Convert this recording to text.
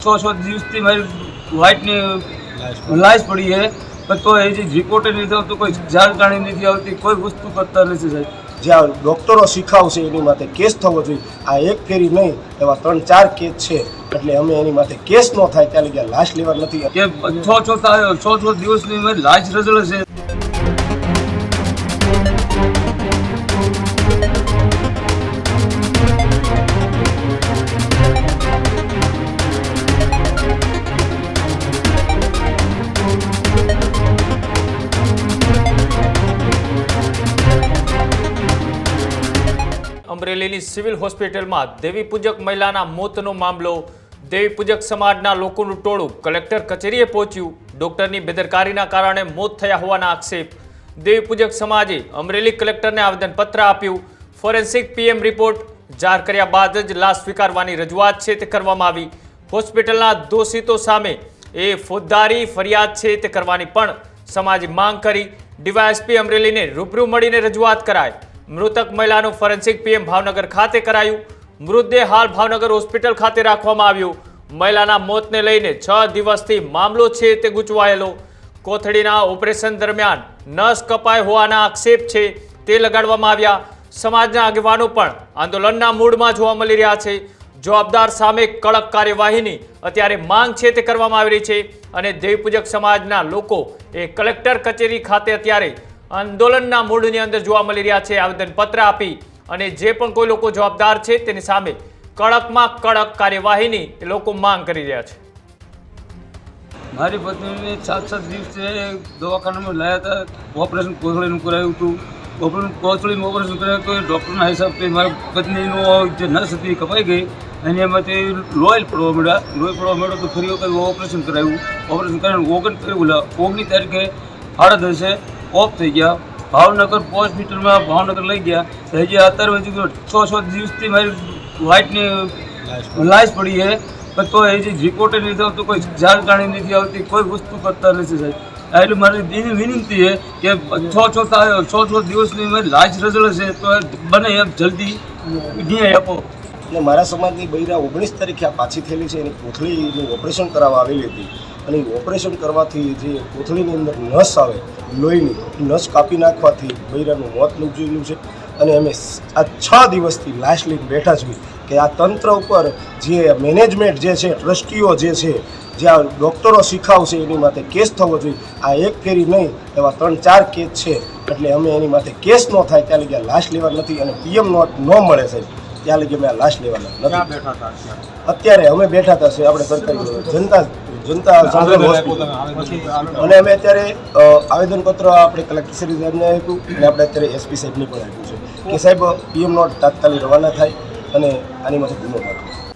600 દિવસથી મારી વાઇટની લાશ પડી છે, પણ તો એ જે રિપોર્ટ નથી આવતો, કોઈ જાણકારી નથી આવતી, કોઈ વસ્તુ કરતા નથી સાહેબ. જ્યાં ડૉક્ટરો શીખાવશે એની માથે કેસ થવો જોઈએ. આ એક ફેરી નહીં, એવા 3-4 કેસ છે, એટલે અમે એની માથે કેસ ન થાય ત્યાં લગી લાશ લેવા નથી. કે 600 દિવસની મારી લાશ રજળે છે. અમરેલીની સિવિલ હોસ્પિટલમાં દેવી પૂજક મહિલાના મોતનો મામલો. દેવી પૂજક સમાજના લોકોનું ટોળું કલેક્ટર કચેરીએ પહોંચ્યું. ડોક્ટરની બેદરકારીના કારણે મોત થયા હોવાના આક્ષેપ. દેવી પૂજક સમાજે અમરેલી કલેક્ટરને આવેદનપત્ર આપ્યું. ફોરેન્સિક પીએમ રિપોર્ટ જાહેર કર્યા બાદ જ લાશ સ્વીકારવાની રજૂઆત છે તે કરવામાં આવી. હોસ્પિટલના દોષિતો સામે ફોજદારી ફરિયાદ છે તે કરવાની પણ સમાજે માંગ કરી. ડીવાયએસપી અમરેલીને રૂબરૂ મળીને રજૂઆત કરાઈ. મૃતક મહિલાનું ફોરેન્સિક પીએમ ભાવનગર ખાતે કરાયું. મૃતદેહ હાલ ભાવનગર હોસ્પિટલ ખાતે રાખવામાં આવ્યો. મહિલાના મોતને લઈને 6 દિવસથી મામલો છે તે ગૂંચવાયેલો. કોથળીના ઓપરેશન દરમિયાન નસ કપાઈ હોવાના આક્ષેપ છે તે લગાડવામાં આવ્યા. સમાજના આગેવાનો પણ આંદોલનના મૂડમાં જોવા મળી રહ્યા છે. જવાબદાર સામે કડક કાર્યવાહીની અત્યારે માંગ છે તે કરવામાં આવી રહી છે. અને દેવીપૂજક સમાજના લોકો કલેક્ટર કચેરી ખાતે અત્યારે આંદોલનના મૂડની અંદર જોવા મળી રહ્યા છે. આવેદનપત્ર આપી અને જે પણ કોઈ લોકો જવાબદાર છે તેની સામે કડકમાં કડક કાર્યવાહીની એ લોકો માંગ કરી રહ્યા છે. મારી પત્નીને 7 દિવસે દવાખાનામાં લાવ્યા હતા. ઓપરેશન કોથળીનું કરાયું હતું. કોથળીનું ઓપરેશન કરાયું તો ડૉક્ટરના હિસાબથી મારી પત્નીનું જે નસ હતી કપાઈ ગઈ અને એમાંથી લોહી પડવા મળ્યો તો ફરી વખત ઓપરેશન કરાવ્યું. ઓપરેશન કરાવીને 19 તારીખે 8 ઓફ થઈ ગયા. ભાવનગર હોસ્પિટલમાં ભાવનગર લઈ ગયા. હજી અત્યારે 600 દિવસથી મારી વાઇટની લાશ પડી છે, પણ તો એ જે રિપોર્ટ નથી આવતો, કોઈ જાણકારી નથી આવતી, કોઈ વસ્તુ કરતા નથી સાહેબ. એટલે મારી એની વિનંતી છે કે 600 દિવસની મારી લાશ રજળે છે, તો બને એમ જલ્દી ન્યાય આપો. એટલે મારા સમાજની બૈરા 19 તારીખે આ પાછી થયેલી છે. એની કોથળીનું ઓપરેશન કરાવવા આવેલી હતી અને ઓપરેશન કરવાથી જે કોથળીની અંદર નસ આવે લોહીની, નસ કાપી નાખવાથી બૈરાનું મોત નીપજેલું છે. અને અમે આ 6 દિવસથી લાશ લઈને બેઠા છીએ કે આ તંત્ર ઉપર જે મેનેજમેન્ટ જે છે, ટ્રસ્ટીઓ જે છે, જ્યાં ડૉક્ટરો શીખાવશે એની માથે કેસ થવો જોઈએ. આ એક ફેરી નહીં, એવા 3-4 કેસ છે, એટલે અમે એની માથે કેસ ન થાય ત્યાં લગી લાશ લેવા નથી. અને પીએમ નોટ ન મળે સાહેબ ત્યાં લગી અમે આ લાશ લેવાના નથી. અત્યારે અમે બેઠા હતા છે આપણે સરકારી જનતા જનરલ હોસ્પિટલ, અને અમે અત્યારે આવેદનપત્ર આપણે કલેક્ટર સાહેબને આપ્યું અને આપણે અત્યારે એસપી સાહેબને પણ આપ્યું છે કે સાહેબ પીએમ નોટ તાત્કાલિક રવાના થાય અને આની માટે ગુનો થાય.